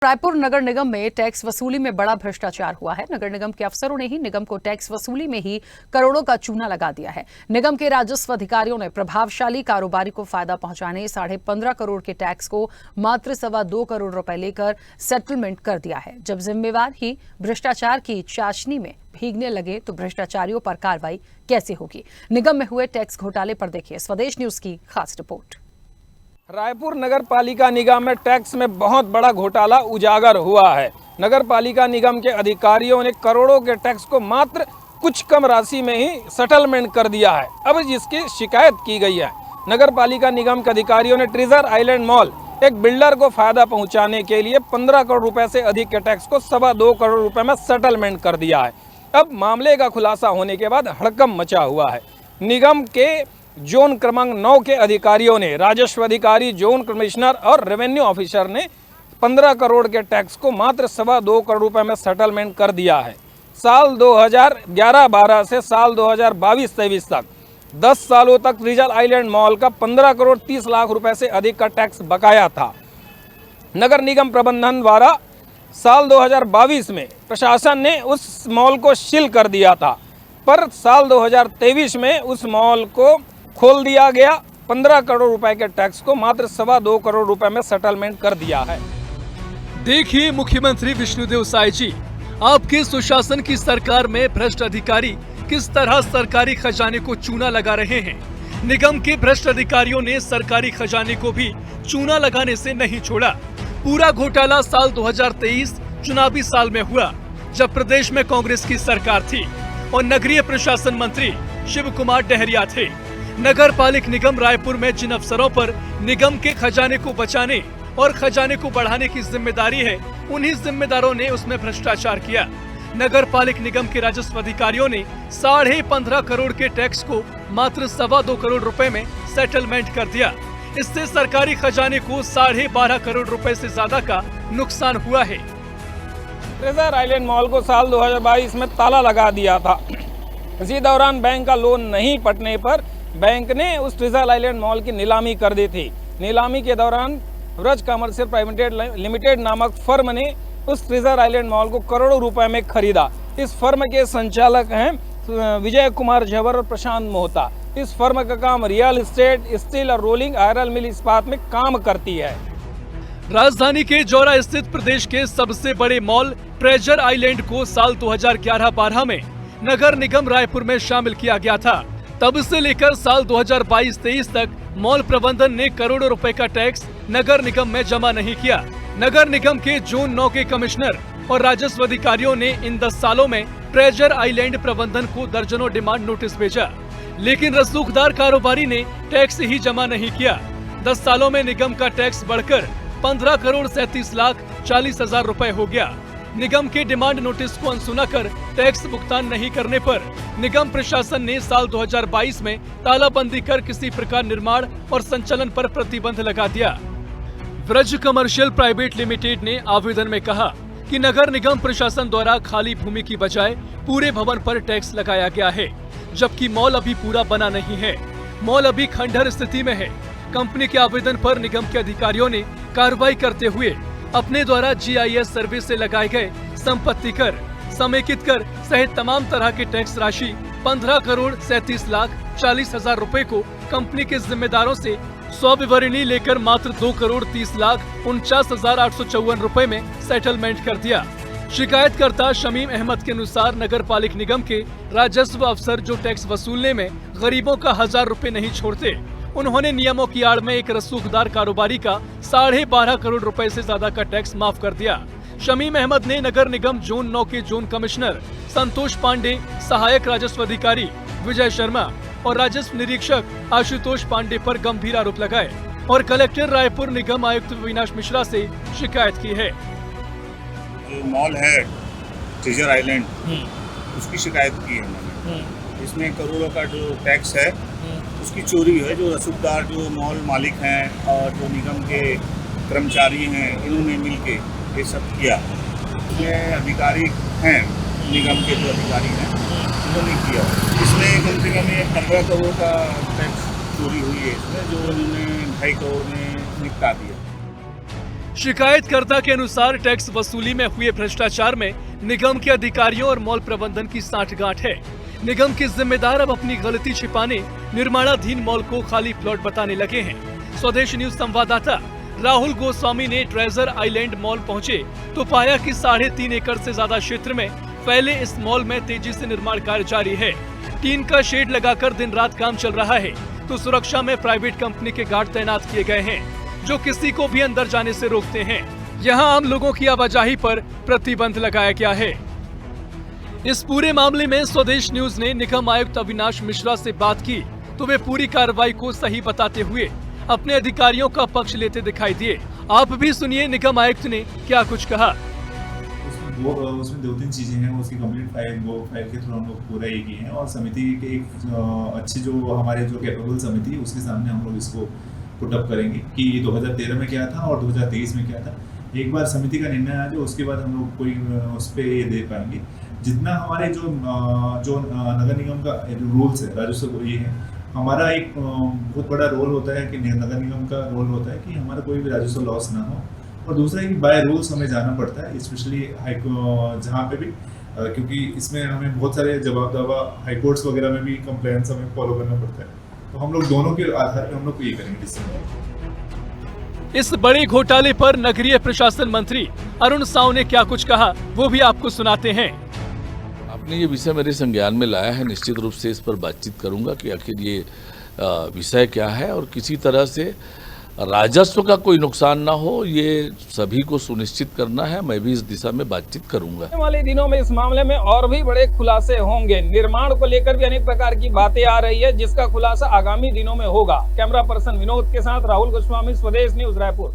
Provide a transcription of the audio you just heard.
रायपुर नगर निगम में टैक्स वसूली में बड़ा भ्रष्टाचार हुआ है। नगर निगम के अफसरों ने ही निगम को टैक्स वसूली में ही करोड़ों का चूना लगा दिया है। निगम के राजस्व अधिकारियों ने प्रभावशाली कारोबारी को फायदा पहुंचाने 15.5 करोड़ के टैक्स को मात्र 2.25 करोड़ रुपए लेकर सेटलमेंट कर दिया है। जब जिम्मेवार ही भ्रष्टाचार की चाशनी में भीगने लगे तो भ्रष्टाचारियों पर कार्रवाई कैसे होगी? निगम में हुए टैक्स घोटाले पर देखिए स्वदेश न्यूज की खास रिपोर्ट। रायपुर नगर पालिका निगम में टैक्स में बहुत बड़ा घोटाला उजागर हुआ है। नगर पालिका निगम के अधिकारियों ने करोड़ों के टैक्स को मात्र कुछ कम राशि में ही सेटलमेंट कर दिया है। अब जिसकी शिकायत की गई है, नगर पालिका निगम के अधिकारियों ने ट्रेजर आइलैंड मॉल एक बिल्डर को फायदा पहुंचाने के लिए 15 करोड़ रुपए से अधिक के टैक्स को 2.25 करोड़ रुपए में सेटलमेंट कर दिया है। अब मामले का खुलासा होने के बाद हड़कंप मचा हुआ है। निगम के जोन क्रमांक 9 के अधिकारियों ने, राजस्व अधिकारी, जोन कमिश्नर और रेवेन्यू ऑफिसर ने 15 करोड़ के टैक्स को मात्र 2.25 करोड़ रुपए में सेटलमेंट कर दिया है। साल 2011-12 से साल 2022-23 तक 10 सालों तक ट्रेजर आइलैंड मॉल का 15 करोड़ 30 लाख रुपए से अधिक का टैक्स बकाया था। नगर निगम प्रबंधन द्वारा साल 2022 में प्रशासन ने उस मॉल को सील कर दिया था, पर साल 2023 में उस मॉल को खोल दिया गया। 15 करोड़ रुपए के टैक्स को मात्र 2.25 करोड़ रुपए में सेटलमेंट कर दिया है। देखिए मुख्यमंत्री विष्णुदेव साय जी, आपके सुशासन की सरकार में भ्रष्ट अधिकारी किस तरह सरकारी खजाने को चूना लगा रहे हैं। निगम के भ्रष्ट अधिकारियों ने सरकारी खजाने को भी चूना लगाने से नहीं छोड़ा। पूरा घोटाला साल 2023 चुनावी साल में हुआ, जब प्रदेश में कांग्रेस की सरकार थी और नगरीय प्रशासन मंत्री शिव कुमार डहरिया थे। नगर पालिक निगम रायपुर में जिन अफसरों पर निगम के खजाने को बचाने और खजाने को बढ़ाने की जिम्मेदारी है, उन्हीं जिम्मेदारों ने उसमें भ्रष्टाचार किया। नगर पालिक निगम के राजस्व अधिकारियों ने 15.5 करोड़ के टैक्स को मात्र 2.25 करोड़ रुपए में सेटलमेंट कर दिया। इससे सरकारी खजाने को 12.5 करोड़ रुपए से ज्यादा का नुकसान हुआ है। ट्रेजर आइलैंड मॉल को साल 2022 में ताला लगा दिया था। इसी दौरान बैंक का लोन नहीं पटने पर बैंक ने उस ट्रेजर आइलैंड मॉल की नीलामी कर दी थी। नीलामी के दौरान व्रज कमर्शियल प्राइवेट लिमिटेड नामक फर्म ने उस ट्रेजर आइलैंड मॉल को करोड़ों रुपए में खरीदा। इस फर्म के संचालक हैं विजय कुमार झवर और प्रशांत मोहता। इस फर्म का काम रियल एस्टेट, स्टील और रोलिंग आयरन मिल इस्पात में काम करती है। राजधानी के जौरा स्थित प्रदेश के सबसे बड़े मॉल ट्रेजर आइलैंड को साल 2011-12 में नगर निगम रायपुर में शामिल किया गया था। तब से लेकर साल 2022-23 तक मॉल प्रबंधन ने करोड़ों रुपए का टैक्स नगर निगम में जमा नहीं किया। नगर निगम के जोन 9 के कमिश्नर और राजस्व अधिकारियों ने इन 10 सालों में ट्रेजर आइलैंड प्रबंधन को दर्जनों डिमांड नोटिस भेजा, लेकिन रसूखदार कारोबारी ने टैक्स ही जमा नहीं किया। 10 सालों में निगम का टैक्स बढ़कर 15 करोड़ 37 लाख 40 हजार रुपए हो गया। निगम के डिमांड नोटिस को अनसुना कर टैक्स भुगतान नहीं करने पर निगम प्रशासन ने साल 2022 में तालाबंदी कर किसी प्रकार निर्माण और संचालन पर प्रतिबंध लगा दिया। व्रज कमर्शियल प्राइवेट लिमिटेड ने आवेदन में कहा कि नगर निगम प्रशासन द्वारा खाली भूमि की बजाय पूरे भवन पर टैक्स लगाया गया है, जबकि मॉल अभी पूरा बना नहीं है। मॉल अभी खंडहर स्थिति में है। कंपनी के आवेदन पर निगम के अधिकारियों ने कार्रवाई करते हुए अपने द्वारा GIS सर्वे से लगाए गए संपत्ति कर, समेकित कर सहित तमाम तरह के टैक्स राशि 15 करोड़ 37 लाख 40 हजार रुपए को कंपनी के जिम्मेदारों से स्विवरणी लेकर मात्र 2 करोड़ 30 लाख 49,854 रुपए में सेटलमेंट कर दिया। शिकायतकर्ता शमीम अहमद के अनुसार नगर पालिक निगम के राजस्व अफसर जो टैक्स वसूलने में गरीबों का 1000 रुपए नहीं छोड़ते, उन्होंने नियमों की आड़ में एक रसूखदार कारोबारी का 12.5 करोड़ रुपए से ज्यादा का टैक्स माफ कर दिया। शमीम अहमद ने नगर निगम जोन 9 के जोन कमिश्नर संतोष पांडे, सहायक राजस्व अधिकारी विजय शर्मा और राजस्व निरीक्षक आशुतोष पांडे पर गंभीर आरोप लगाए और कलेक्टर रायपुर निगम आयुक्त अविनाश मिश्रा से शिकायत की है। जो मॉल है ट्रेजर आइलैंड, उसकी शिकायत की है मैंने। इसमें करोड़ों का जो टैक्स है उसकी चोरी है। जो रसूखदार, जो मॉल मालिक हैं और जो निगम के कर्मचारी हैं, इन्होंने मिलके ये सब किया। इसमें अधिकारी हैं, निगम के जो अधिकारी हैं, उन्होंने किया। इसमें कम से कम 15 करोड़ का टैक्स चोरी हुई है इसमें, जो उन्होंने 2.5 करोड़ में निपटा दिया। शिकायतकर्ता के अनुसार टैक्स वसूली में हुए भ्रष्टाचार में निगम के अधिकारियों और मॉल प्रबंधन की सांठगांठ है। निगम के जिम्मेदार अब अपनी गलती छिपाने निर्माणाधीन मॉल को खाली प्लॉट बताने लगे हैं। स्वदेश न्यूज संवाददाता राहुल गोस्वामी ने ट्रेजर आइलैंड मॉल पहुंचे तो पाया कि 3.5 एकड़ से ज्यादा क्षेत्र में फैले इस मॉल में तेजी से निर्माण कार्य जारी है। टीन का शेड लगाकर दिन रात काम चल रहा है तो सुरक्षा में प्राइवेट कंपनी के गार्ड तैनात किए गए हैं जो किसी को भी अंदर जाने से रोकते हैं। यहाँ आम लोगों की आवाजाही पर प्रतिबंध लगाया गया है। इस पूरे मामले में स्वदेश न्यूज ने निगम आयुक्त अविनाश मिश्रा से बात की तो वे पूरी कार्रवाई को सही बताते हुए अपने अधिकारियों का पक्ष लेते दिखाई दिए। आप भी सुनिए निगम आयुक्त ने क्या कुछ कहा। उसमें 2-3 चीजें हैं, उसकी कंप्लीट फाइल के थ्रू हम लोग पूरा ये किए हैं और समिति के एक अच्छी जो हमारे जो कैपेबल समिति है उसके सामने हम लोग इसको पुट अप करेंगे कि 2013 में क्या था और 2023 में क्या था। एक बार समिति का निर्णय आ जाए उसके बाद हम लोग कोई उस पर ये दे पाएंगे। जितना हमारे जो नगर निगम का रूल्स है, राजस्व ये है, हमारा एक बहुत बड़ा रोल होता है कि नगर निगम का रोल होता है कि हमारा कोई भी राजस्व लॉस ना हो और दूसरा कि बाय रूल्स हमें जाना पड़ता है, स्पेशली जहाँ पे भी क्योंकि इसमें हमें बहुत सारे जवाब दावा हाईकोर्ट्स वगैरह में भी कंप्लेंट्स हमें फॉलो करना पड़ता है। तो हम लोग दोनों के आधार पर हम लोग ये करेंगे डिसीजन। इस बड़े घोटाले पर नगरीय प्रशासन मंत्री अरुण साव ने क्या कुछ कहा वो भी आपको सुनाते हैं। आपने ये विषय मेरे संज्ञान में लाया है, निश्चित रूप से इस पर बातचीत करूंगा कि आखिर ये विषय क्या है और किसी तरह से राजस्व का कोई नुकसान ना हो, ये सभी को सुनिश्चित करना है। मैं भी इस दिशा में बातचीत करूंगा। आने वाले दिनों में इस मामले में और भी बड़े खुलासे होंगे। निर्माण को लेकर भी अनेक प्रकार की बातें आ रही है जिसका खुलासा आगामी दिनों में होगा। कैमरा पर्सन विनोद के साथ राहुल गोस्वामी, स्वदेश न्यूज, रायपुर।